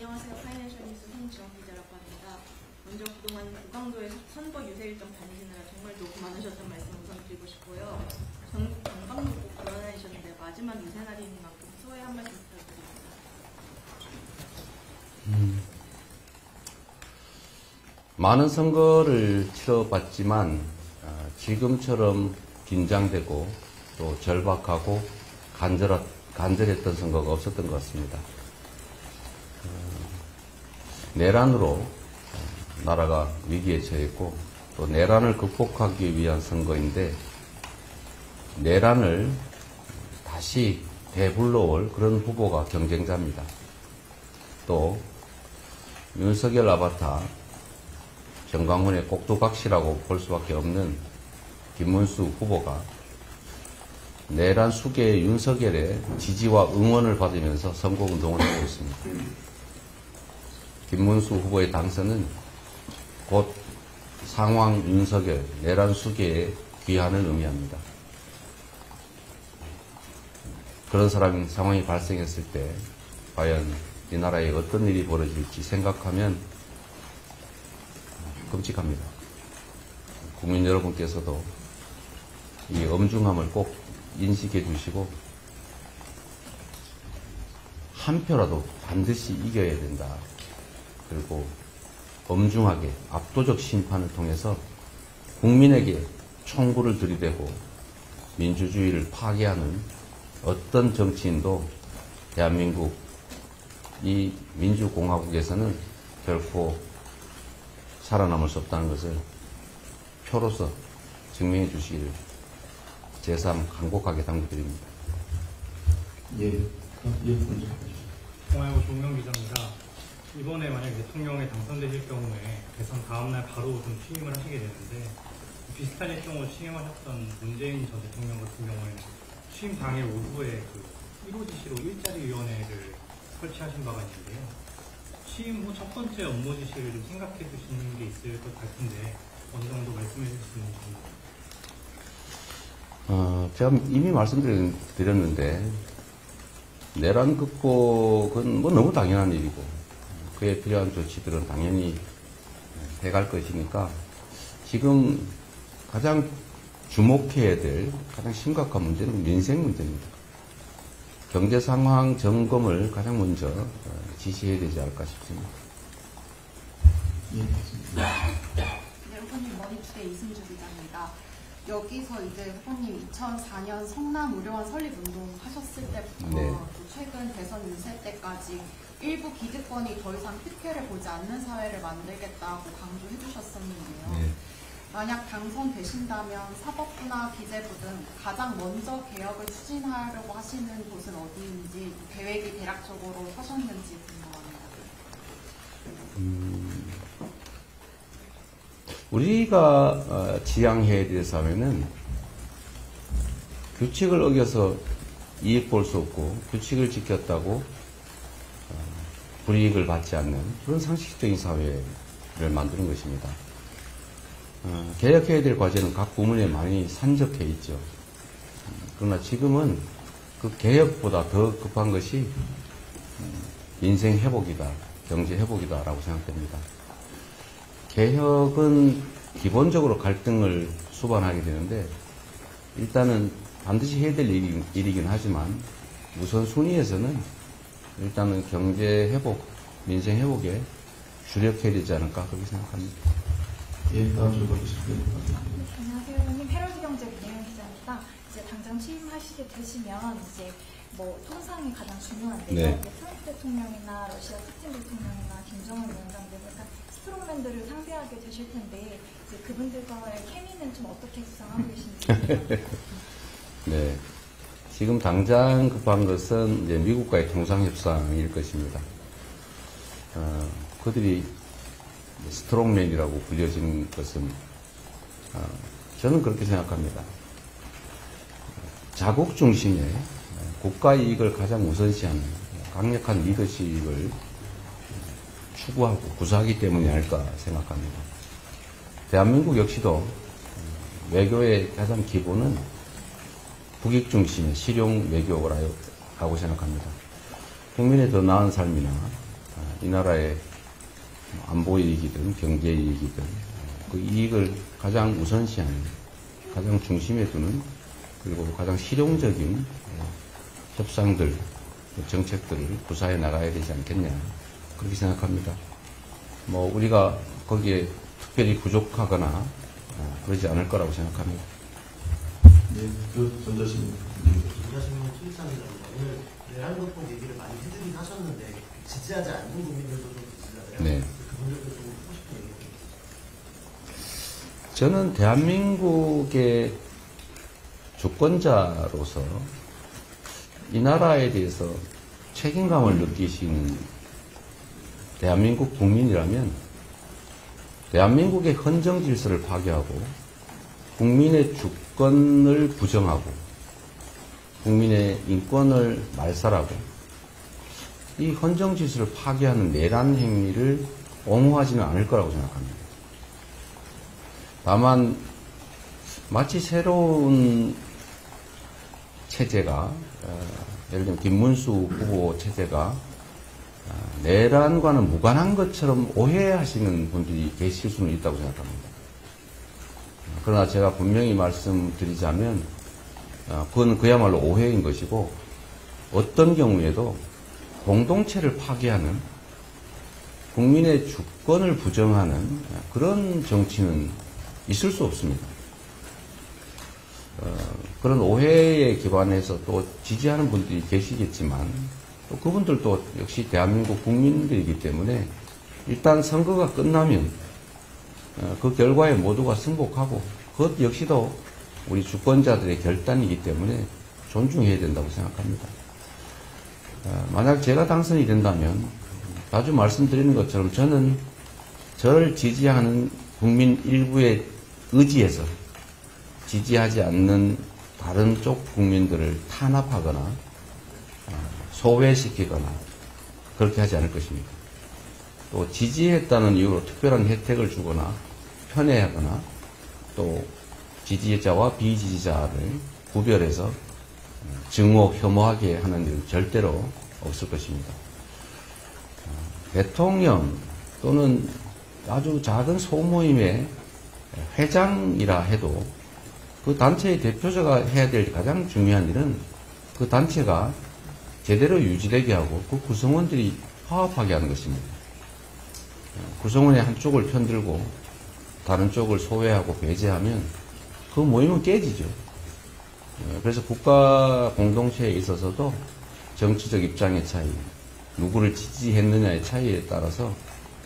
안녕하세요. 파이낸셜 뉴스 손지영 기자라고 합니다. 먼저 그동안 고강도의 선거 유세 일정 다니시느라 정말 노고 많으셨던 말씀 우선 드리고 싶고요. 전국 방방곡곡 돌아다니셨는데 마지막 유세 날인 만큼 소회 한 말씀 부탁드립니다. 많은 선거를 치러봤지만 지금처럼 긴장되고 또 절박하고 간절했던 선거가 없었던 것 같습니다. 내란으로 나라가 위기에 처했고 또 내란을 극복하기 위한 선거인데 내란을 다시 되불러올 그런 후보가 경쟁자입니다. 또 윤석열 아바타 정광훈의 꼭두각시라고 볼 수밖에 없는 김문수 후보가 내란 수계의 윤석열의 지지와 응원을 받으면서 선거운동을 하고 있습니다. 김문수 후보의 당선은 곧 상황 윤석열, 내란 수계의 귀환을 의미합니다. 그런 상황이 발생했을 때 과연 이 나라에 어떤 일이 벌어질지 생각하면 끔찍합니다. 국민 여러분께서도 이 엄중함을 꼭 인식해 주시고 한 표라도 반드시 이겨야 된다. 그리고 엄중하게 압도적 심판을 통해서 국민에게 총구를 들이대고 민주주의를 파괴하는 어떤 정치인도 대한민국 이 민주공화국에서는 결코 살아남을 수 없다는 것을 표로서 증명해 주시기를 제3 간곡하게 당부드립니다. 공화국 종명 기자입니다. 이번에 만약 대통령에 당선되실 경우에 대선 다음날 바로 좀 취임을 하시게 되는데 비슷한 일정으로 취임하셨던 문재인 전 대통령 같은 경우에는 취임 당일 오후에 그 1호 지시로 일자리위원회를 설치하신 바가 있는데요. 취임 후 첫 번째 업무 지시를 좀 생각해 두시는 게 있을 것 같은데 어느 정도 말씀해 주실 수 있는지. 제가 이미 말씀드렸는데 내란 극복은 너무 당연한 일이고 그에 필요한 조치들은 당연히 해갈 것이니까 지금 가장 주목해야 될 가장 심각한 문제는 민생 문제입니다. 경제 상황 점검을 가장 먼저 지시해야 되지 않을까 싶습니다. 네, 후보님 머니투데이 이승주 기자입니다. 여기서 이제 후보님 2004년 성남 의료원 설립운동 하셨을 때부터 네. 또 최근 대선 유세 때까지 일부 기득권이 더 이상 특혜를 보지 않는 사회를 만들겠다고 강조해 주셨었는데요. 네. 만약 당선되신다면 사법부나 기재부 등 가장 먼저 개혁을 추진하려고 하시는 곳은 어디인지 계획이 대략적으로 서셨는지 궁금합니다. 우리가 지향해야 될 사회는 규칙을 어겨서 이익 볼 수 없고 규칙을 지켰다고 불이익을 받지 않는 그런 상식적인 사회를 만드는 것입니다. 개혁해야 될 과제는 각 부문에 많이 산적해 있죠. 그러나 지금은 그 개혁보다 더 급한 것이 민생 회복이다, 경제 회복이다라고 생각됩니다. 개혁은 기본적으로 갈등을 수반하게 되는데 일단은 반드시 해야 될 일이긴 하지만 우선순위에서는 일단은 경제 회복, 민생 회복에 주력해야 되지 않을까 그렇게 생각합니다. 안녕하세요. 후보님 헤럴드경제 문혜영 기자입니다. 이제 당장 취임하시게 되시면 이제 뭐 통상이 가장 중요한데요. 네. 트럼프 대통령이나 러시아 푸틴 대통령이나 김정은 위원장들 약간 스트롱맨들을 상대하게 되실 텐데 이제 그분들과의 케미는 좀 어떻게 구상하고 계신지. 네. 지금 당장 급한 것은 이제 미국과의 통상협상일 것입니다. 그들이 스트롱맨이라고 불려진 것은 저는 그렇게 생각합니다. 자국 중심의 국가 이익을 가장 우선시하는 강력한 리더십을 추구하고 구사하기 때문이 아닐까 생각합니다. 대한민국 역시도 외교의 가장 기본은 국익 중심의 실용 외교라고 생각합니다. 국민의 더 나은 삶이나 이 나라의 안보 이익이든 경제 이익이든 그 이익을 가장 우선시하는, 가장 중심에 두는, 그리고 가장 실용적인 협상들, 정책들을 구사해 나가야 되지 않겠냐, 그렇게 생각합니다. 뭐 우리가 거기에 특별히 부족하거나 그러지 않을 거라고 생각합니다. 네, 전자신문 출입상이라고 오늘 내란극복 얘기를 많이 해드리긴 하셨는데 지지하지 않는 국민들도 좀 계시잖아요. 네. 그분들도 좀 하고 싶은 얘기. 저는 대한민국의 주권자로서 이 나라에 대해서 책임감을 느끼시는 대한민국 국민이라면 대한민국의 헌정 질서를 파괴하고 국민의 주권을 부정하고 국민의 인권을 말살하고 이 헌정 질서를 파괴하는 내란 행위를 옹호하지는 않을 거라고 생각합니다. 다만 마치 새로운 체제가 예를 들면 김문수 후보 체제가 내란과는 무관한 것처럼 오해하시는 분들이 계실 수는 있다고 생각합니다. 그러나 제가 분명히 말씀드리자면 그건 그야말로 오해인 것이고 어떤 경우에도 공동체를 파괴하는 국민의 주권을 부정하는 그런 정치는 있을 수 없습니다. 그런 오해에 기반해서 또 지지하는 분들이 계시겠지만 또 그분들도 역시 대한민국 국민들이기 때문에 일단 선거가 끝나면 그 결과에 모두가 승복하고 그것 역시도 우리 주권자들의 결단이기 때문에 존중해야 된다고 생각합니다. 만약 제가 당선이 된다면 자주 말씀드리는 것처럼 저는 저를 지지하는 국민 일부의 의지에서 지지하지 않는 다른 쪽 국민들을 탄압하거나 소외시키거나 그렇게 하지 않을 것입니다. 또 지지했다는 이유로 특별한 혜택을 주거나 편애하거나 또 지지자와 비지지자를 구별해서 증오, 혐오하게 하는 일은 절대로 없을 것입니다. 대통령 또는 아주 작은 소모임의 회장이라 해도 그 단체의 대표자가 해야 될 가장 중요한 일은 그 단체가 제대로 유지되게 하고 그 구성원들이 화합하게 하는 것입니다. 구성원의 한쪽을 편들고 다른 쪽을 소외하고 배제하면 그 모임은 깨지죠. 그래서 국가 공동체에 있어서도 정치적 입장의 차이, 누구를 지지했느냐의 차이에 따라서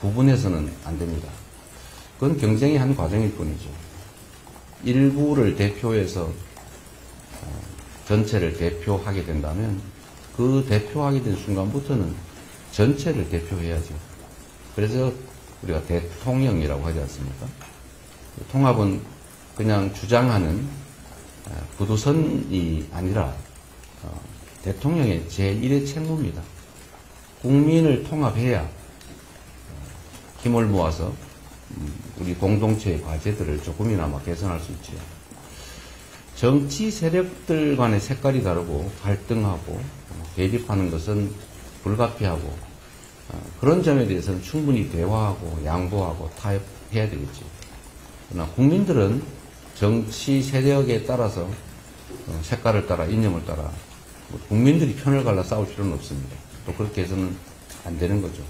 구분해서는 안 됩니다. 그건 경쟁의 한 과정일 뿐이죠. 일부를 대표해서 전체를 대표하게 된다면 그 대표하게 된 순간부터는 전체를 대표해야죠. 그래서 우리가 대통령이라고 하지 않습니까? 통합은 그냥 주장하는 구두선이 아니라 대통령의 제1의 책무입니다. 국민을 통합해야 힘을 모아서 우리 공동체의 과제들을 조금이나마 개선할 수 있지요. 정치 세력들 간의 색깔이 다르고 갈등하고 대립하는 것은 불가피하고 그런 점에 대해서는 충분히 대화하고 양보하고 타협해야 되겠죠. 그러나 국민들은 정치 세력에 따라서 색깔을 따라 이념을 따라 국민들이 편을 갈라 싸울 필요는 없습니다. 또 그렇게 해서는 안 되는 거죠.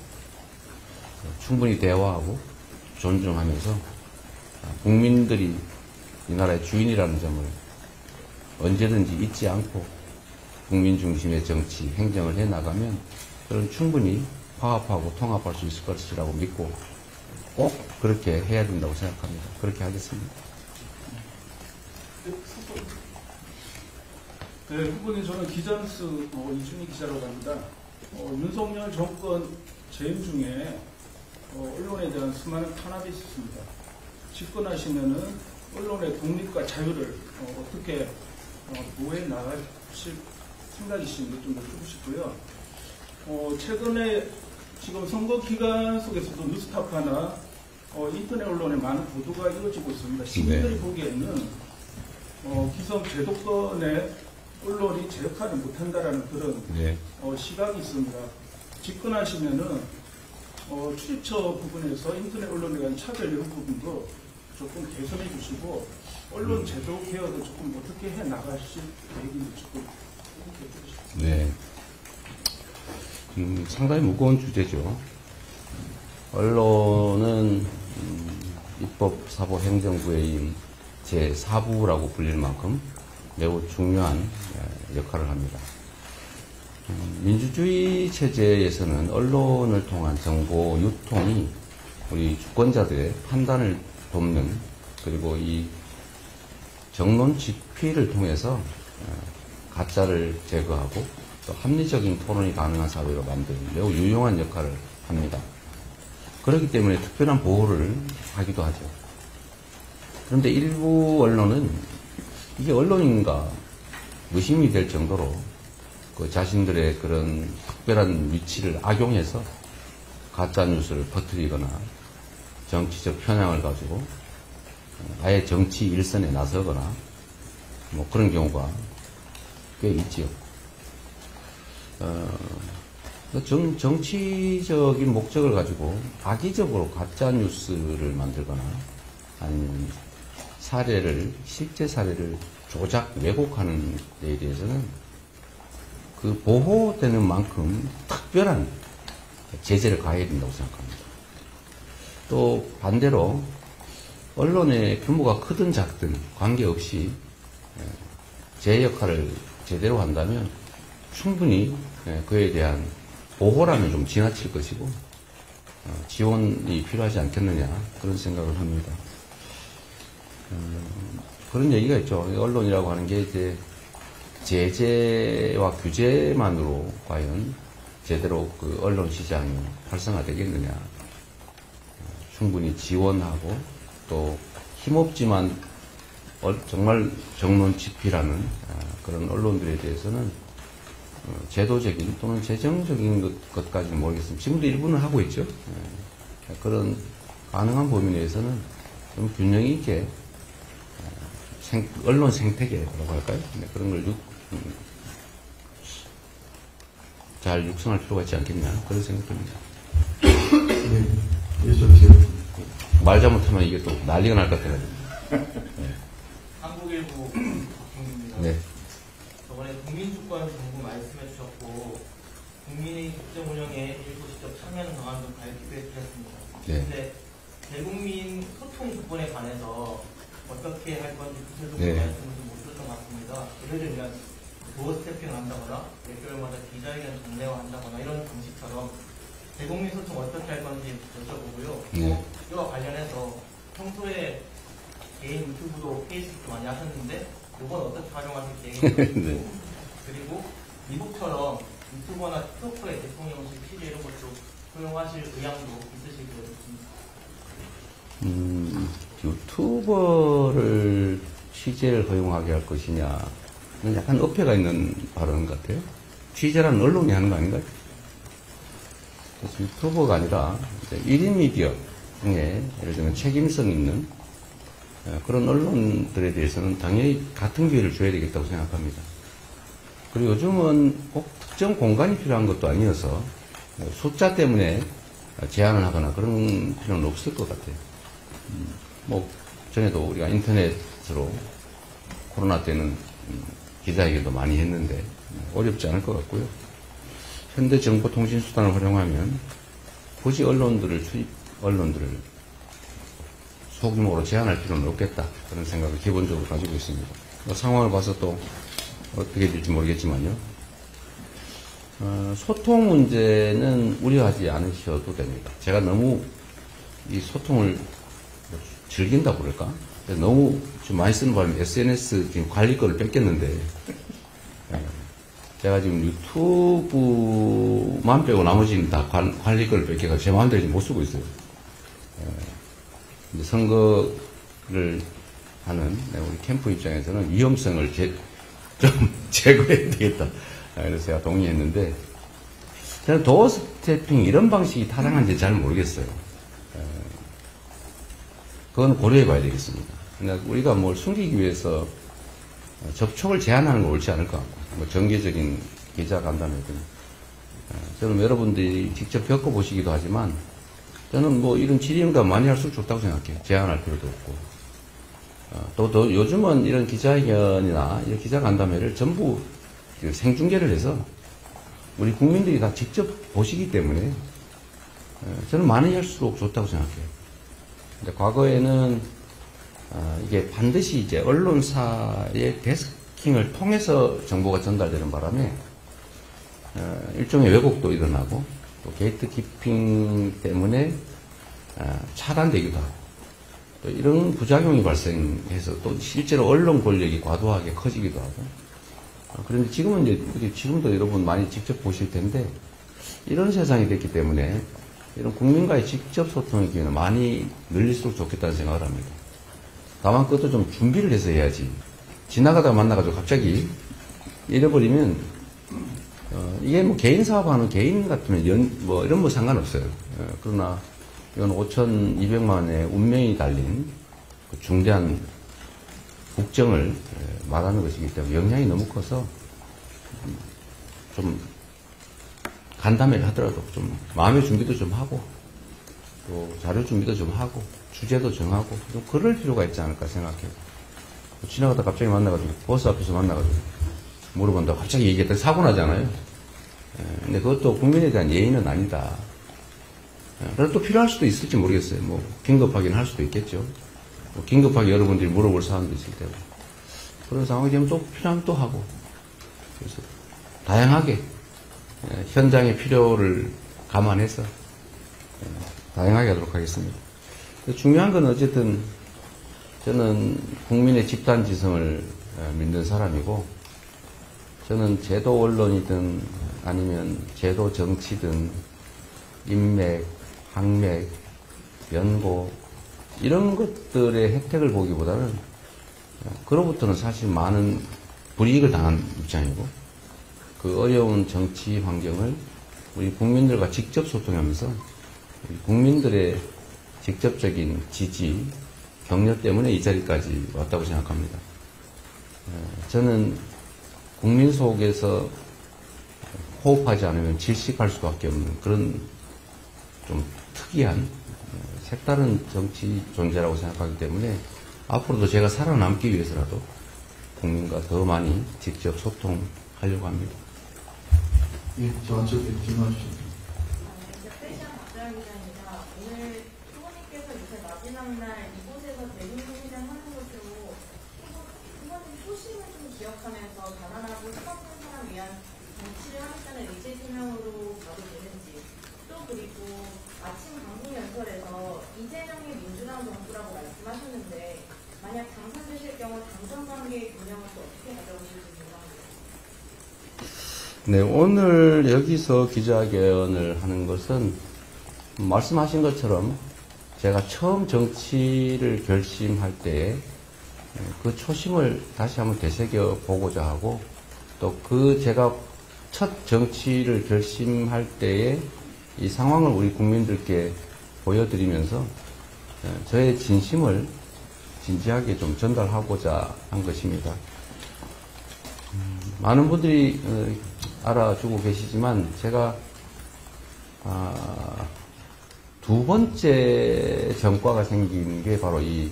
충분히 대화하고 존중하면서 국민들이 이 나라의 주인이라는 점을 언제든지 잊지 않고 국민 중심의 정치, 행정을 해나가면 그런 충분히 화합하고 통합할 수 있을 것이라고 믿고 꼭 그렇게 해야 된다고 생각합니다. 그렇게 하겠습니다. 네, 후보님, 저는 기자뉴스 이준희 기자라고 합니다. 윤석열 정권 재임 중에 언론에 대한 수많은 탄압이 있었습니다. 집권하시면은 언론의 독립과 자유를 어떻게 보호해 나가실 생각이신지 좀 여쭙고 싶고요. 최근에 지금 선거 기간 속에서도 뉴스타파나 인터넷 언론에 많은 보도가 이루어지고 있습니다. 시민들이 보기에는 기성 제도권의 언론이 제 역할을 못한다라는 그런 시각이 있습니다. 집권하시면은 출입처 부분에서 인터넷 언론에 대한 차별 이런 부분도 조금 개선해 주시고 언론 제도 개혁을 조금 어떻게 해 나가실 계획인지 조금 얘기해 주시죠. 네. 상당히 무거운 주제죠. 언론은 입법사법행정부의 제4부라고 불릴 만큼 매우 중요한 역할을 합니다. 민주주의 체제에서는 언론을 통한 정보 유통이 우리 주권자들의 판단을 돕는, 그리고 이 정론 집필을 통해서 가짜를 제거하고 또 합리적인 토론이 가능한 사회로 만드는 매우 유용한 역할을 합니다. 그렇기 때문에 특별한 보호를 하기도 하죠. 그런데 일부 언론은 이게 언론인가 의심이 될 정도로 그 자신들의 그런 특별한 위치를 악용해서 가짜 뉴스를 퍼뜨리거나 정치적 편향을 가지고 아예 정치 일선에 나서거나 뭐 그런 경우가 꽤 있지요. 정치적인 목적을 가지고 악의적으로 가짜 뉴스를 만들거나 아니면 실제 사례를 조작, 왜곡하는 데에 대해서는 그 보호되는 만큼 특별한 제재를 가해야 된다고 생각합니다. 또 반대로 언론의 규모가 크든 작든 관계없이 제 역할을 제대로 한다면 충분히 그에 대한 보호라면 좀 지나칠 것이고 지원이 필요하지 않겠느냐 그런 생각을 합니다. 그런 얘기가 있죠. 언론이라고 하는 게 이제 제재와 규제만으로 과연 제대로 그 언론 시장이 활성화되겠느냐. 충분히 지원하고 또 힘없지만 정말 정론 집필하는 그런 언론들에 대해서는 제도적인 또는 재정적인 것까지는 모르겠습니다. 지금도 일부는 하고 있죠. 그런 가능한 범위 내에서는 좀 균형 있게 언론 생태계라고 할까요? 그런 걸 잘 육성할 필요가 있지 않겠냐 그런 생각입니다. 말 잘못하면 이게 또 난리가 날 것 같아요. 한국일보 박종입니다. 네. 저번에 국민주권 정부 말씀해 주셨고 국민의 국정 운영에 일부 직접 참여하는 방안도 발표해 주셨습니다. 네. 그런데 대국민 소통 조건에 관해서 어떻게 할 건지 구체적으로 네. 말씀을 좀 못 드렸던 것 같습니다. 예를 들면 도어 스태핑을 한다거나 몇 개월마다 기자회견 정례화한다거나 이런 방식처럼 대국민 소통 어떻게 할 건지 여쭤보고요. 네. 이와 관련해서 평소에 개인 유튜브도 페이스북도 많이 하셨는데 이건 어떻게 활용하실 계획인지 네. 그리고 미국처럼 유튜버나 틱톡의 대통령실 취재 이런 것도 활용하실 의향도 있으실지 여쭙습니다. 유튜버를 취재를 허용하게 할 것이냐는 약간 어폐가 있는 발언 같아요. 취재라는 언론이 하는 거 아닌가요? 그래서 유튜버가 아니라 1인 미디어 중에 예를 들면 책임성 있는 그런 언론들에 대해서는 당연히 같은 기회를 줘야 되겠다고 생각합니다. 그리고 요즘은 꼭 특정 공간이 필요한 것도 아니어서 숫자 때문에 제한을 하거나 그런 필요는 없을 것 같아요. 뭐 전에도 우리가 인터넷으로 코로나 때는 기자회견도 많이 했는데 어렵지 않을 것 같고요. 현대 정보통신수단을 활용하면 굳이 언론들을 소규모로 제한할 필요는 없겠다. 그런 생각을 기본적으로 가지고 있습니다. 상황을 봐서 또 어떻게 될지 모르겠지만요. 소통 문제는 우려하지 않으셔도 됩니다. 제가 너무 이 소통을 즐긴다 그럴까? 너무 좀 많이 쓰는 바람에 SNS 지금 관리권을 뺏겼는데, 제가 지금 유튜브만 빼고 나머지는 다 관리권을 뺏겨서 제 마음대로 못 쓰고 있어요. 이제 선거를 하는 우리 캠프 입장에서는 위험성을 좀 제거해야 되겠다. 그래서 제가 동의했는데, 저는 도어 스태핑 이런 방식이 타당한지 잘 모르겠어요. 그건 고려해 봐야 되겠습니다. 그러니까 우리가 뭘 숨기기 위해서 접촉을 제한하는 건 옳지 않을 것 같고, 뭐 정기적인 기자 간담회든, 저는 여러분들이 직접 겪어보시기도 하지만, 저는 뭐 이런 질의응답 많이 할수록 좋다고 생각해요. 제한할 필요도 없고. 또 요즘은 이런 기자회견이나 이런 기자간담회를 전부 생중계를 해서 우리 국민들이 다 직접 보시기 때문에 저는 많이 할수록 좋다고 생각해요. 근데 과거에는 이게 반드시 이제 언론사의 데스킹을 통해서 정보가 전달되는 바람에 일종의 왜곡도 일어나고 또 게이트키핑 때문에 차단되기도 하고 또 이런 부작용이 발생해서 또 실제로 언론 권력이 과도하게 커지기도 하고 그런데 지금은 이제 지금도 여러분 많이 직접 보실 텐데 이런 세상이 됐기 때문에 이런 국민과의 직접 소통의 기회는 많이 늘릴수록 좋겠다는 생각을 합니다. 다만 그것도 좀 준비를 해서 해야지. 지나가다가 만나가지고 갑자기 잃어버리면 이게 뭐 개인 사업하는 개인 같으면 뭐 이런 거 상관없어요. 그러나 이건 5,200만의 운명이 달린 그 중대한 국정을 말하는 것이기 때문에 영향이 너무 커서 좀 간담회를 하더라도 좀 마음의 준비도 좀 하고 또 자료 준비도 좀 하고 주제도 정하고 좀 그럴 필요가 있지 않을까 생각해요. 지나가다 갑자기 만나가지고 버스 앞에서 만나가지고 물어본다고 갑자기 얘기했더니 사고 나잖아요. 근데 그것도 국민에 대한 예의는 아니다. 그래도 또 필요할 수도 있을지 모르겠어요. 뭐 긴급하긴 할 수도 있겠죠. 뭐 긴급하게 여러분들이 물어볼 사안도 있을 테고 그런 상황이 되면 또 필요하면 또 하고 그래서 다양하게 현장의 필요를 감안해서 다양하게 하도록 하겠습니다. 중요한 건 어쨌든 저는 국민의 집단지성을 믿는 사람이고 저는 제도 언론이든 아니면 제도 정치든 인맥, 학맥, 연고 이런 것들의 혜택을 보기보다는 그로부터는 사실 많은 불이익을 당한 입장이고 그 어려운 정치 환경을 우리 국민들과 직접 소통하면서 우리 국민들의 직접적인 지지, 격려 때문에 이 자리까지 왔다고 생각합니다. 저는 국민 속에서 호흡하지 않으면 질식할 수밖에 없는 그런 좀 특이한 색다른 정치 존재라고 생각하기 때문에 앞으로도 제가 살아남기 위해서라도 국민과 더 많이 직접 소통하려고 합니다. 예, 저한테 질문하십시오. 페이션 박재환 기자입니다. 오늘 후보님께서 요새 마지막 날 이곳에서 대중통일을 하는 것으로 후보님 초심을 좀 기억하면서 가난하고 힘없는 사람 위한 정치를 하겠다는 의지 표명으로 봐도 되는지 또 그리고 아침 강북 연설에서 이재명의 민주당 정부라고 말씀하셨는데 만약 당선되실 경우 당선 관계의 균형을 또 어떻게 가져오실지 궁금합니다. 네, 오늘 여기서 기자회견을 하는 것은 말씀하신 것처럼 제가 처음 정치를 결심할 때 그 초심을 다시 한번 되새겨 보고자 하고 또 그 제가 첫 정치를 결심할 때의 이 상황을 우리 국민들께 보여드리면서 저의 진심을 진지하게 좀 전달하고자 한 것입니다. 많은 분들이 알아주고 계시지만 제가 두 번째 전과가 생긴 게 바로 이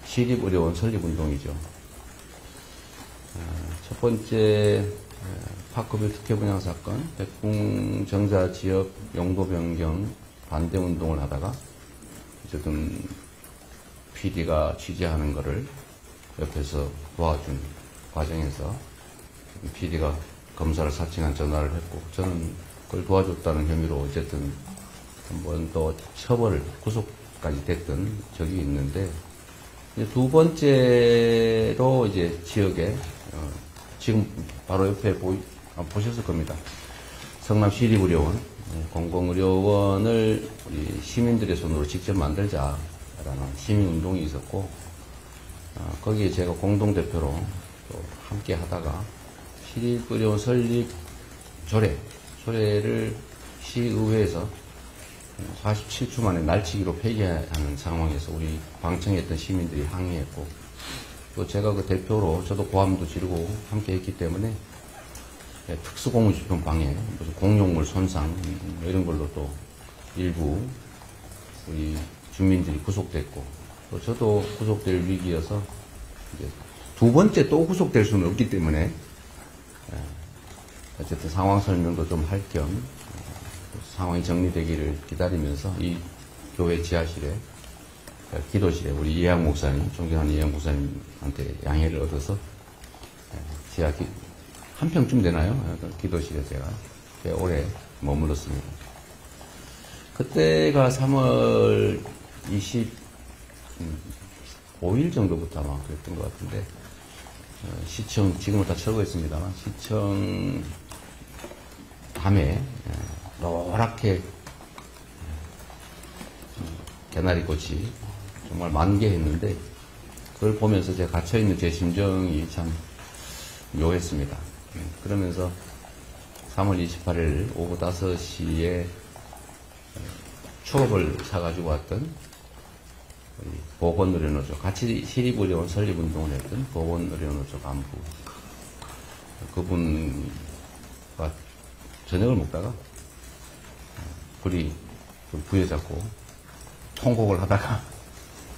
시립의료원 설립운동이죠. 첫 번째 파크뷰 특혜 분양 사건, 백궁 정자 지역 용도 변경 반대 운동을 하다가 어쨌든 PD가 취재하는 거를 옆에서 도와준 과정에서 PD가 검사를 사칭한 전화를 했고 저는 그걸 도와줬다는 혐의로 어쨌든 한번 또 처벌을 구속까지 됐던 적이 있는데 이제 두 번째로 이제 지역에 지금 바로 옆에 보셨을 겁니다. 성남 시립의료원 공공의료원을 우리 시민들의 손으로 직접 만들자라는 시민운동이 있었고 거기에 제가 공동대표로 또 함께 하다가 시립의료원 설립 조례를 시의회에서 47주 만에 날치기로 폐기하는 상황에서 우리 방청했던 시민들이 항의했고 또 제가 그 대표로 저도 고함도 지르고 함께 했기 때문에 특수공무집행 방해, 무슨 공용물 손상 이런 걸로 또 일부 우리 주민들이 구속됐고, 또 저도 구속될 위기여서 이제 두 번째 또 구속될 수는 없기 때문에 어쨌든 상황 설명도 좀 할 겸 상황이 정리되기를 기다리면서 이 교회 지하실에 기도실에 우리 이해양 목사님, 존경하는 이해양 목사님한테 양해를 얻어서 지하 한 평쯤 되나요? 기도실에 제가 꽤 오래 머물렀습니다. 그때가 3월 25일 정도부터 아마 그랬던 것 같은데, 시청, 지금은 다 철거했습니다만, 시청 밤에 노랗게 개나리꽃이 정말 만개했는데, 그걸 보면서 제가 갇혀있는 제 심정이 참 묘했습니다. 그러면서 3월 28일 오후 5시에 초급을 사가지고 왔던 보건의료노조, 같이 시립의료원 설립운동을 했던 보건의료노조 간부, 그분과 저녁을 먹다가 불이 좀 부여잡고 통곡을 하다가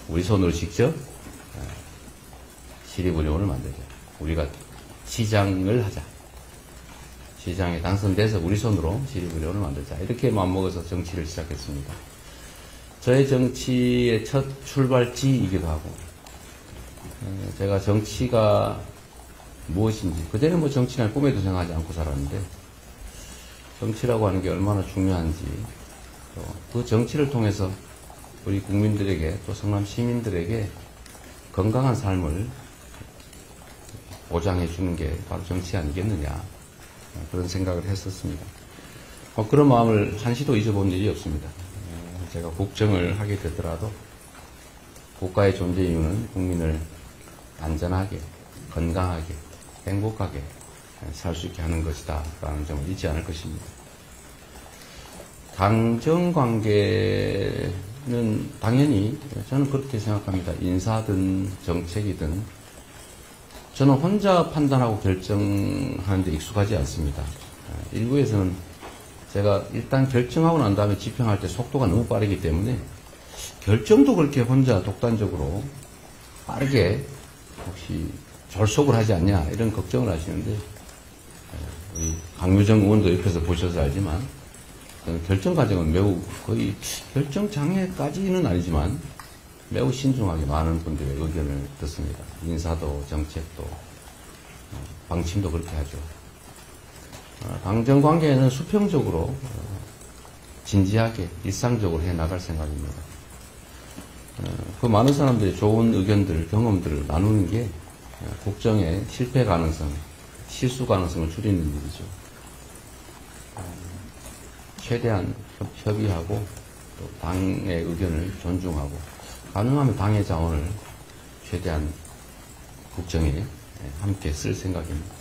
우리 손으로 직접 시립의료원을 만들자. 우리가 시장을 하자. 시장에 당선돼서 우리 손으로 시립의료원을 만들자. 이렇게 마음먹어서 정치를 시작했습니다. 저의 정치의 첫 출발지이기도 하고, 제가 정치가 무엇인지, 그전에 뭐 정치는 꿈에도 생각하지 않고 살았는데, 정치라고 하는 게 얼마나 중요한지, 또 그 정치를 통해서 우리 국민들에게, 또 성남 시민들에게 건강한 삶을 보장해 주는 게 바로 정치 아니겠느냐, 그런 생각을 했었습니다. 그런 마음을 한시도 잊어본 일이 없습니다. 제가 국정을 하게 되더라도 국가의 존재 이유는 국민을 안전하게, 건강하게, 행복하게 살 수 있게 하는 것이다 라는 점을 잊지 않을 것입니다. 당정관계는 당연히 저는 그렇게 생각합니다. 인사든 정책이든 저는 혼자 판단하고 결정하는 데 익숙하지 않습니다. 일부에서는 제가 일단 결정하고 난 다음에 집행할 때 속도가 너무 빠르기 때문에 결정도 그렇게 혼자 독단적으로 빠르게 혹시 졸속을 하지 않냐 이런 걱정을 하시는데, 우리 강유정 의원도 옆에서 보셔서 알지만 결정 과정은 매우 거의 결정 장애까지는 아니지만 매우 신중하게 많은 분들의 의견을 듣습니다. 인사도 정책도 방침도 그렇게 하죠. 당정관계는 수평적으로 진지하게 일상적으로 해나갈 생각입니다. 그 많은 사람들이 좋은 의견들, 경험들을 나누는 게 국정의 실패 가능성, 실수 가능성을 줄이는 일이죠. 최대한 협의하고 또 당의 의견을 존중하고 가능하면 당의 자원을 최대한 국정에 함께 쓸 생각입니다.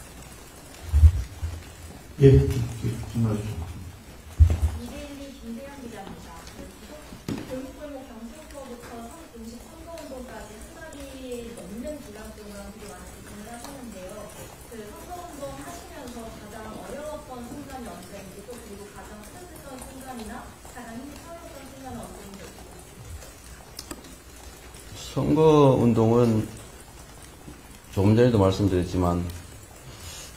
예, 정말 좀. 이대일리 김대현 기자입니다. 골목골목 경선서부터 공식 선거운동까지 한 달이 넘는 기간 동안 되게 많이 진행을 하셨는데요. 그 선거운동 하시면서 가장 어려웠던 순간이 언제인지, 또 그리고 가장 스트레스였던 순간이나 가장 힘이 차오르던 순간은 언제인지. 선거운동은 조금 전에도 말씀드렸지만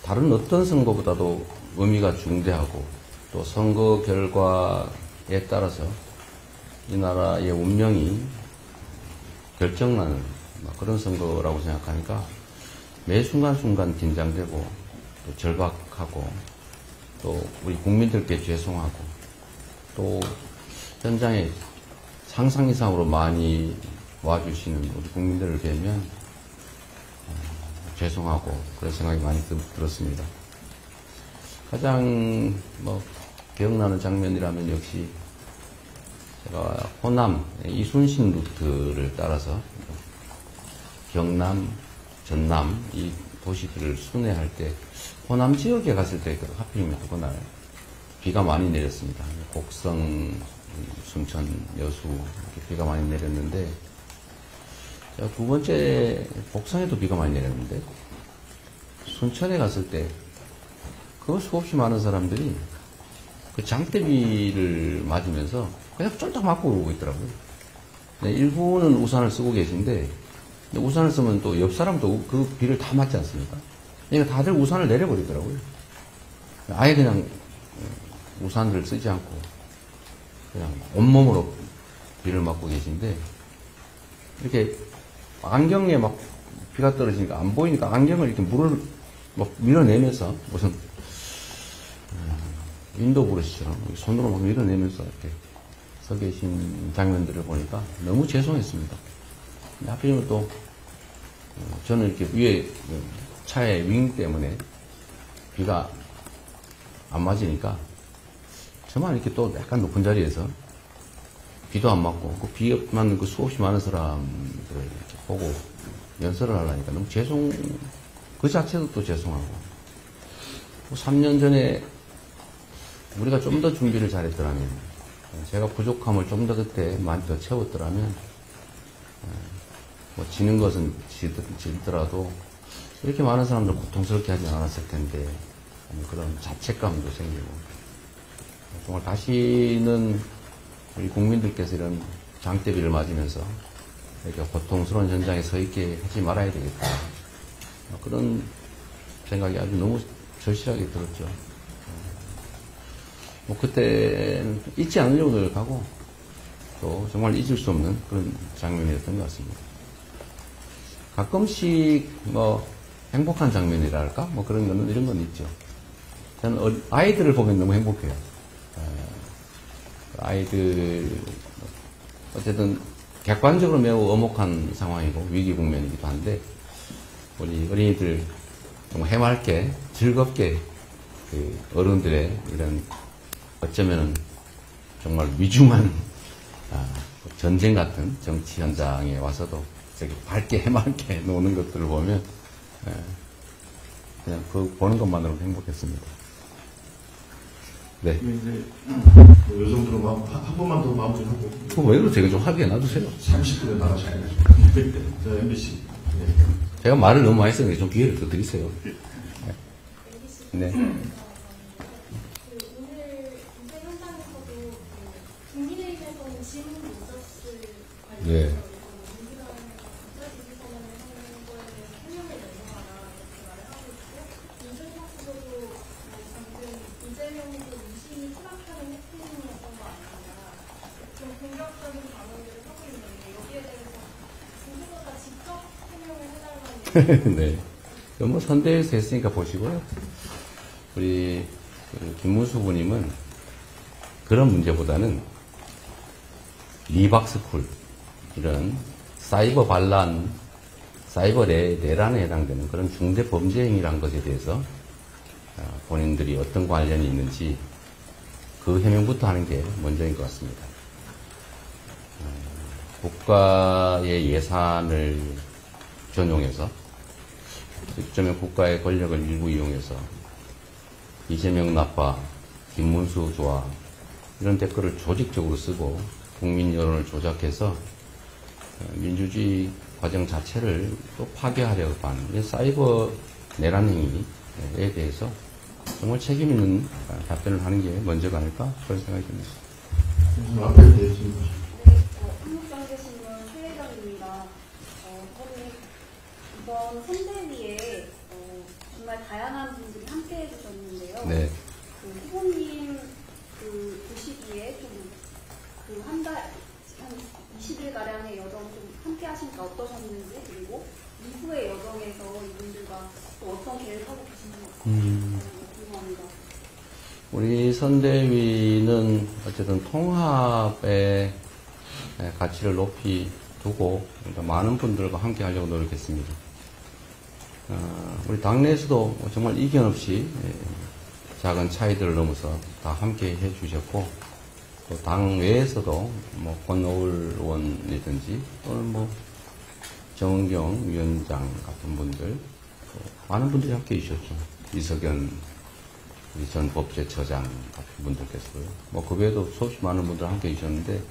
다른 어떤 선거보다도 의미가 중대하고, 또 선거 결과에 따라서 이 나라의 운명이 결정나는 그런 선거라고 생각하니까 매 순간순간 긴장되고 또 절박하고, 또 우리 국민들께 죄송하고, 또 현장에 상상 이상으로 많이 와주시는 우리 국민들을 뵈면 죄송하고 그런 생각이 많이 들었습니다. 가장 기억나는 장면이라면 역시 제가 호남 이순신 루트를 따라서 경남, 전남 이 도시들을 순회할 때 호남 지역에 갔을 때 하필이면 그날 비가 많이 내렸습니다. 곡성, 순천, 여수 이렇게 비가 많이 내렸는데, 제가 두 번째 곡성에도 비가 많이 내렸는데 순천에 갔을 때 그 수없이 많은 사람들이 그 장대비를 맞으면서 그냥 쫄딱 맞고 오고 있더라고요. 네, 일부는 우산을 쓰고 계신데, 우산을 쓰면 또 옆 사람도 그 비를 다 맞지 않습니까? 그러니까 다들 우산을 내려버리더라고요. 아예 그냥 우산을 쓰지 않고, 그냥 온몸으로 비를 맞고 계신데, 이렇게 안경에 막 비가 떨어지니까 안 보이니까 안경을 이렇게 물을 막 밀어내면서 무슨 윈도우 브러시처럼 손으로 막 밀어내면서 이렇게 서 계신 장면들을 보니까 너무 죄송했습니다. 하필이면 또 저는 이렇게 위에 차의 윙 때문에 비가 안 맞으니까 저만 이렇게 또 약간 높은 자리에서 비도 안 맞고 그 비 맞는 그 수없이 많은 사람들을 이렇게 보고 연설을 하려니까 너무 그 자체도 또 죄송하고 3년 전에 우리가 좀 더 준비를 잘했더라면 제가 부족함을 좀 더 그때 많이 더 채웠더라면 뭐 지는 것은 지더라도 이렇게 많은 사람들 고통스럽게 하지 않았을 텐데 그런 자책감도 생기고 정말 다시는 우리 국민들께서 이런 장대비를 맞으면서 이렇게 고통스러운 현장에 서 있게 하지 말아야 되겠다. 그런 생각이 아주 너무 절실하게 들었죠. 뭐 그때는 잊지 않으려고 노력하고 또 정말 잊을 수 없는 그런 장면이었던 것 같습니다. 가끔씩 뭐 행복한 장면이랄까? 뭐 그런 거는 이런 건 있죠. 저는 아이들을 보면 너무 행복해요. 아이들 어쨌든 객관적으로 매우 엄혹한 상황이고 위기 국면이기도 한데 우리 어린이들 정말 해맑게 즐겁게 그 어른들의 이런 어쩌면은 정말 위중한 전쟁 같은 정치 현장에 와서도 되게 밝게 해맑게 노는 것들을 보면 그냥 그 보는 것만으로도 행복했습니다. 네. 이제 요 정도로 한 번만 더 마무리하고. 그럼 왜 그러세요? 좀 하게 놔두세요. 30분에 나가셔야 돼가지고. 저 MBC. 네. 제가 말을 너무 많이 했으니까 좀 기회를 더 드리세요. 네. 오늘 인쇄 현장에서도 국민의힘에서는 질문이 있었을 네. 관련해서 민주당은 국가지지 선언을 하는 거에 대해서 해명을 내놓아라 이렇게 말을 하고 있고 이준석 후보도 방금 이재명도 유심히 수락하는 해프닝이었던 거 아니냐 좀 공격적인 반응들을 하고 있는데 여기에 대해서 후보가 직접 해명을 해달라는 네. 뭐 선대위에서 했으니까 보시고요. 우리 김문수 후보님은 그런 문제보다는 리박스쿨 이런 사이버 반란, 사이버 내란에 해당되는 그런 중대 범죄 행위란 것에 대해서 본인들이 어떤 관련이 있는지 그 해명부터 하는 게 먼저인 것 같습니다. 국가의 예산을 전용해서 어쩌면 국가의 권력을 일부 이용해서 이재명 나빠, 김문수 좋아 이런 댓글을 조직적으로 쓰고 국민 여론을 조작해서 민주주의 과정 자체를 또 파괴하려고 하는 사이버 내란 행위에 대해서 정말 책임 있는 답변을 하는 게 먼저가 아닐까 그런 생각이 듭니다. 앞에 대해서 한국경제신문 최혜정입니다. 저는 이번 선대위에 정말 다양한 분들이 함께 해주셨는데요. 네. 그 후보님 그 시기에 좀 그 한 20일 가량의 여정 좀 함께 하시니까 어떠셨는지 그리고 이후의 여정에서 이분들과 또 어떤 계획하고 계신지 궁금합니다. 우리 선대위는 어쨌든 통합의 가치를 높이 두고 많은 분들과 함께 하려고 노력했습니다. 우리 당내에서도 정말 이견 없이 작은 차이들을 넘어서 다 함께 해주셨고 또 당 외에서도 뭐 권오을 의원이든지 또는 뭐 정은경 위원장 같은 분들 많은 분들이 함께 해주셨죠. 이석연 우리 전 법제처장 같은 분들께서요. 뭐 그 외에도 수없이 많은 분들 함께 해주셨는데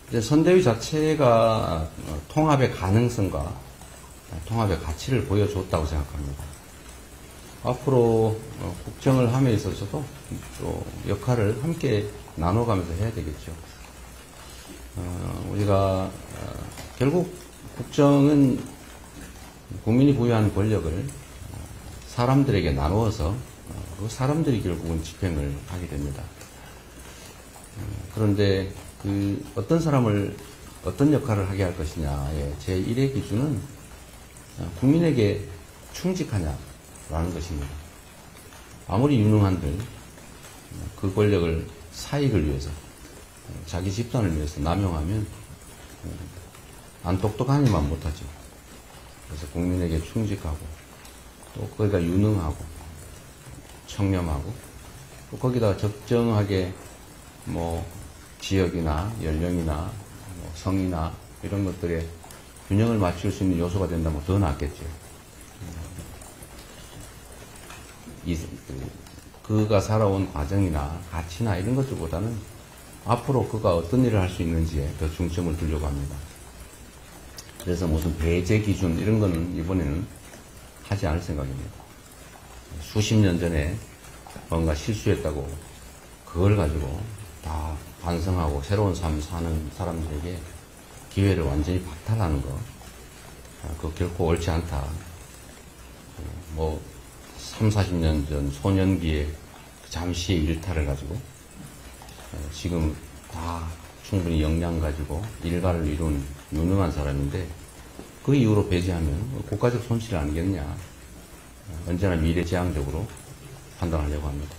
이제 선대위 자체가 통합의 가능성과 통합의 가치를 보여줬다고 생각합니다. 앞으로 국정을 함에 있어서도 또 역할을 함께 나눠가면서 해야 되겠죠. 제가 결국 국정은 국민이 부여한 권력을 사람들에게 나누어서 그 사람들이 결국은 집행을 하게 됩니다. 그런데 그 어떤 사람을 어떤 역할을 하게 할 것이냐의 제1의 기준은 국민에게 충직하냐라는 것입니다. 아무리 유능한들 그 권력을 사익을 위해서 자기 집단을 위해서 남용하면 안 똑똑하니만 못하죠. 그래서 국민에게 충직하고 또 거기다 유능하고 청렴하고 또 거기다 적정하게 뭐 지역이나 연령이나 뭐 성이나 이런 것들에 균형을 맞출 수 있는 요소가 된다면 더 낫겠죠. 그가 살아온 과정이나 가치나 이런 것들보다는 앞으로 그가 어떤 일을 할 수 있는지에 더 중점을 두려고 합니다. 그래서 무슨 배제 기준 이런 거는 이번에는 하지 않을 생각입니다. 수십 년 전에 뭔가 실수했다고 그걸 가지고 다 반성하고 새로운 삶 사는 사람들에게 기회를 완전히 박탈하는 거, 그거 결코 옳지 않다. 뭐 3, 40년 전 소년기에 잠시의 일탈을 가지고 지금 다 충분히 역량 가지고 일가를 이룬 유능한 사람인데 그 이후로 배제하면 국가적 손실 아니겠냐. 언제나 미래지향적으로 판단하려고 합니다.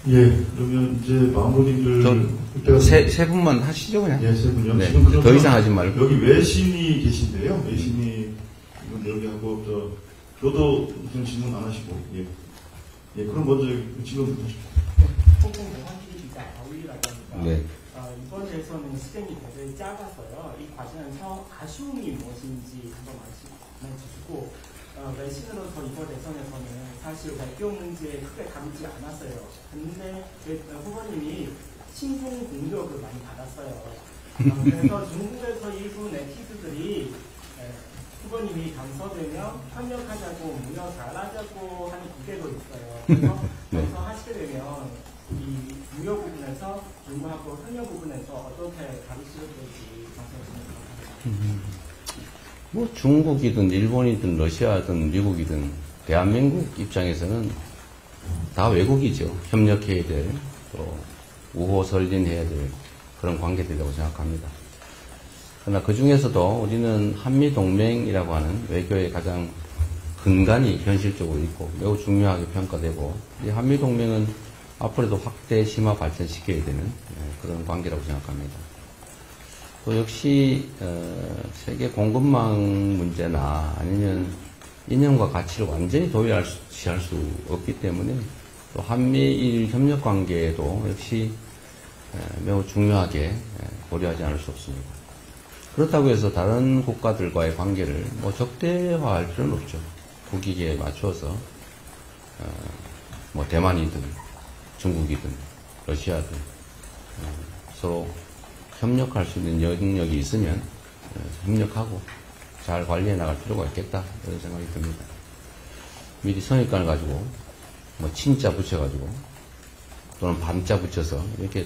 예, 그러면 이제 마무리를 세 분만 하시죠 그냥. 예, 세 분요. 네, 지금 더 이상 하지 말고. 여기 외신이 계신데요. 외신이 여기 하고 저도 무슨 질문 안 하시고 예, 예, 그럼 먼저 질문부터 하시죠. 홍콩 한기리 기자 아울리라고 합니다. 네. 이번에서는 시간이 굉장히 작아서요. 이 과정에서 아쉬움이 무엇인지 한번 말씀해주시고 외신으로서 이번 대선에서는 사실 외교 문제에 크게 다루지 않았어요. 근데 후보님이 신종 공격을 많이 받았어요. 그래서 중국에서 일부 네티즌들이 후보님이 당선되면 협력하자고 무역 잘하자고 하는 기대도 있어요. 그래서 당선하시게 되면 이 무역 부분에서 중국하고 협력 부분에서 어떻게 다루시게 될지 말씀해주시면 뭐 중국이든 일본이든 러시아든 미국이든 대한민국 입장에서는 다 외국이죠. 협력해야 될, 또 우호설린해야 될 그런 관계들이라고 생각합니다. 그러나 그 중에서도 우리는 한미동맹이라고 하는 외교의 가장 근간이 현실적으로 있고 매우 중요하게 평가되고 이 한미동맹은 앞으로도 확대 심화 발전시켜야 되는 그런 관계라고 생각합니다. 또 역시 세계 공급망 문제나 아니면 이념과 가치를 완전히 도외할 수 없기 때문에 또 한미일 협력 관계도 역시 매우 중요하게 고려하지 않을 수 없습니다. 그렇다고 해서 다른 국가들과의 관계를 뭐 적대화할 필요는 없죠. 국익에 맞춰서 뭐 대만이든 중국이든 러시아든 서로 협력할 수 있는 영역이 있으면 협력하고 잘 관리해 나갈 필요가 있겠다 이런 생각이 듭니다. 미리 선입관을 가지고 뭐 친자 붙여가지고 또는 반자 붙여서 이렇게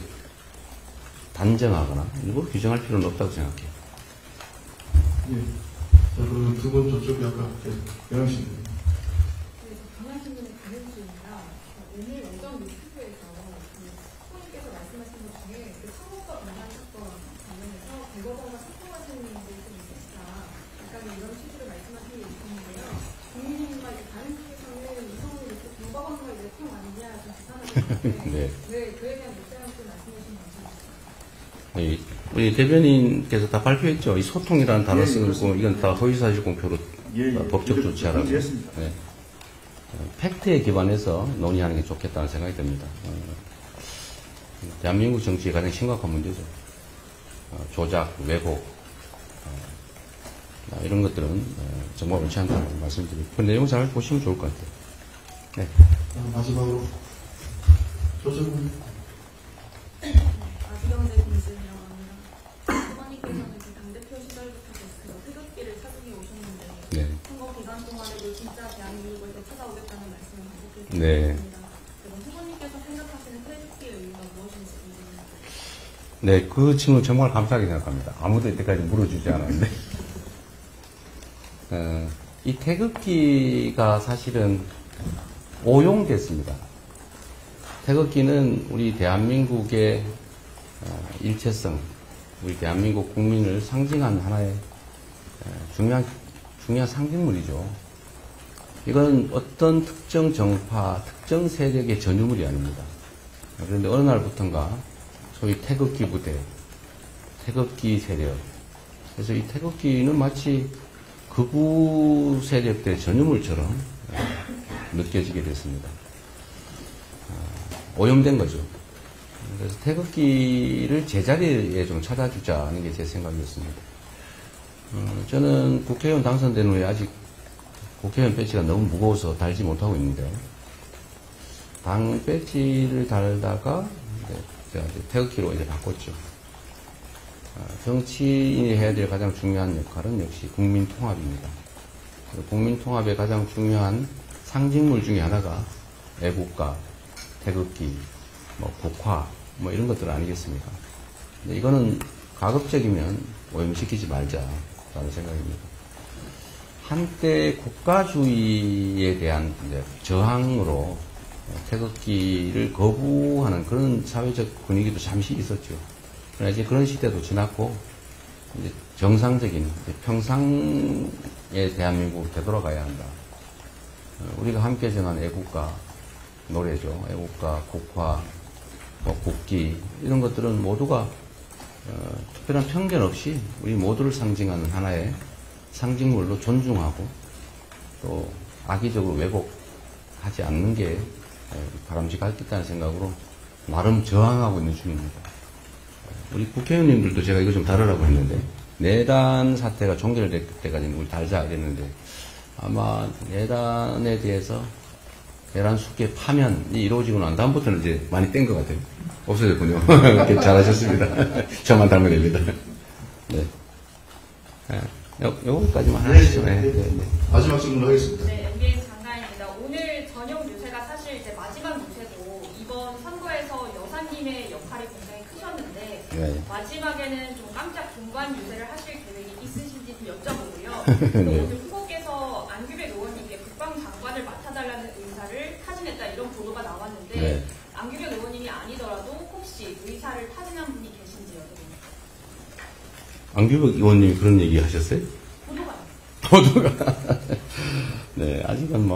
단정하거나 일부러 규정할 필요는 없다고 생각해요. 예. 자, 그럼 두 분 저쪽에 아까 영영 씨. 경향신문의 강현주입니다. 오늘 오전 유튜브에서 후보님께서 말씀하신 것 중에 창업과 분산 사건 관련해서 대법원과 소통하시는 분들이 좀 있었다. 약간 이런 취지로 말씀하신 게 있었는데요. 국민의힘과 다른 쪽에서는 이성을 이렇게 대법원과 이제 통 아니냐 좀 비판하셨는데 네. 왜 그에 대한 입장을 좀 말씀해 주시면 감사합니다. 우리 대변인께서 다 발표했죠. 이 소통이라는 단어 쓰는 거 이건 다 허위사실 공표로 법적 조치하라고. 네. 팩트에 기반해서 논의하는 게 좋겠다는 생각이 듭니다. 대한민국 정치의 가장 심각한 문제죠. 조작, 왜곡 이런 것들은 정말 옳지 않다고 말씀드리고 그 내용 잘 보시면 좋을 것 같아요. 네. 마지막으로 저쪽은 아시경제 공신이라고 합니다. 후보님께서는 그 당대표 시절부터 계속 태극기를 착용해 오셨는데 네. 선거 기간 동안에도 진짜 대한민국을 더 찾아오겠다는 말씀을 반복해서 네. 드렸습니다. 그럼 후보님께서 생각하시는 태극기의 의미가 무엇인지 궁금합니다. 네, 그 질문 정말 감사하게 생각합니다. 아무도 이때까지 물어주지 않았는데. 이 태극기가 사실은 오용됐습니다. 태극기는 우리 대한민국의 일체성, 우리 대한민국 국민을 상징하는 하나의 중요한 상징물이죠. 이건 어떤 특정 정파, 특정 세력의 전유물이 아닙니다. 그런데 어느 날부턴가 소위 태극기 부대, 태극기 세력. 그래서 이 태극기는 마치 극우 세력들의 전유물처럼 느껴지게 됐습니다. 오염된 거죠. 그래서 태극기를 제자리에 좀 찾아주자는 게 제 생각이었습니다. 저는 국회의원 당선된 후에 아직 국회의원 배지가 너무 무거워서 달지 못하고 있는데, 당 배지를 달다가 제가 이제 태극기로 이제 바꿨죠. 정치인이 해야 될 가장 중요한 역할은 역시 국민 통합입니다. 국민 통합의 가장 중요한 상징물 중에 하나가 애국가, 태극기, 국화, 이런 것들 아니겠습니까? 근데 이거는 가급적이면 오염시키지 말자라는 생각입니다. 한때 국가주의에 대한 이제 저항으로 태극기를 거부하는 그런 사회적 분위기도 잠시 있었죠. 그러나 이제 그런 시대도 지났고, 이제 정상적인, 이제 평상의 대한민국으로 되돌아가야 한다. 우리가 함께 전한 애국가 노래죠. 애국가, 국화, 국기, 이런 것들은 모두가 특별한 편견 없이 우리 모두를 상징하는 하나의 상징물로 존중하고, 또 악의적으로 왜곡하지 않는 게 바람직하겠다는 생각으로 나름 저항하고 있는 중입니다. 우리 국회의원님들도 제가 이거 좀 다루라고 했는데, 내란 사태가 종결될 때까지는 우리 달자 이랬는데, 아마 내란에 대해서 내란 숙계 파면이 이루어지고 난 다음부터는 이제 많이 뗀 것 같아요. 없어졌군요. 잘하셨습니다. 저만 닮으면 됩니다. 네. 요거까지만 하시죠. 네. 마지막 질문을 하겠습니다. 네, MBS 장가인입니다. 오늘 저녁 유세가 사실 이제 마지막 유세고, 이번 선거에서 여사님의 역할이 굉장히 크셨는데, 네. 마지막에는 좀 깜짝 중간 유세를 하실 계획이 있으신지 좀 여쭤보고요. 또 네. 오늘 후보께서 안규백 의원님께 국방장관을 맡아달라는 의사를 타진했다, 이런 보도가 나왔는데, 네. 안규백 의원님이 아니더라도 혹시 의사를 타진한 분이 계신지요? 안규백 의원님이 그런 얘기 하셨어요? 보도가. 네, 아직은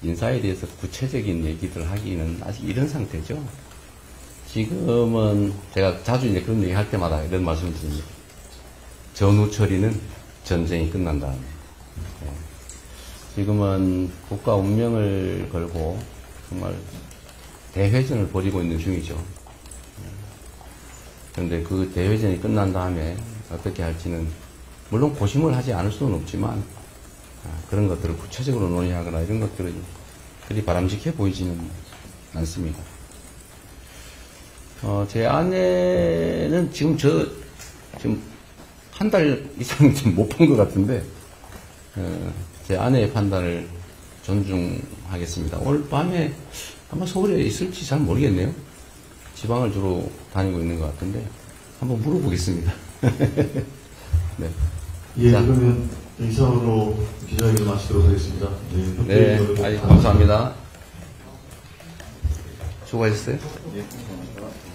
인사에 대해서 구체적인 얘기들 하기는 아직 이런 상태죠. 지금은 제가 자주 이제 그런 얘기 할 때마다 이런 말씀을 드립니다. 전후 처리는 전쟁이 끝난 다음에. 네. 지금은 국가 운명을 걸고 정말 대회전을 벌이고 있는 중이죠. 그런데 그 대회전이 끝난 다음에 어떻게 할지는 물론 고심을 하지 않을 수는 없지만, 그런 것들을 구체적으로 논의하거나 이런 것들은 그리 바람직해 보이지는 않습니다. 제 아내는 지금 한 달 이상 못 본 것 같은데, 제 아내의 판단을 존중하겠습니다. 오늘 밤에 아마 서울에 있을지 잘 모르겠네요. 지방을 주로 다니고 있는 것 같은데 한번 물어보겠습니다. 네. 예, 그러면 이상으로 기자회견 마치도록 하겠습니다. 네, 감사합니다. 수고하셨어요. 예, 감사합니다.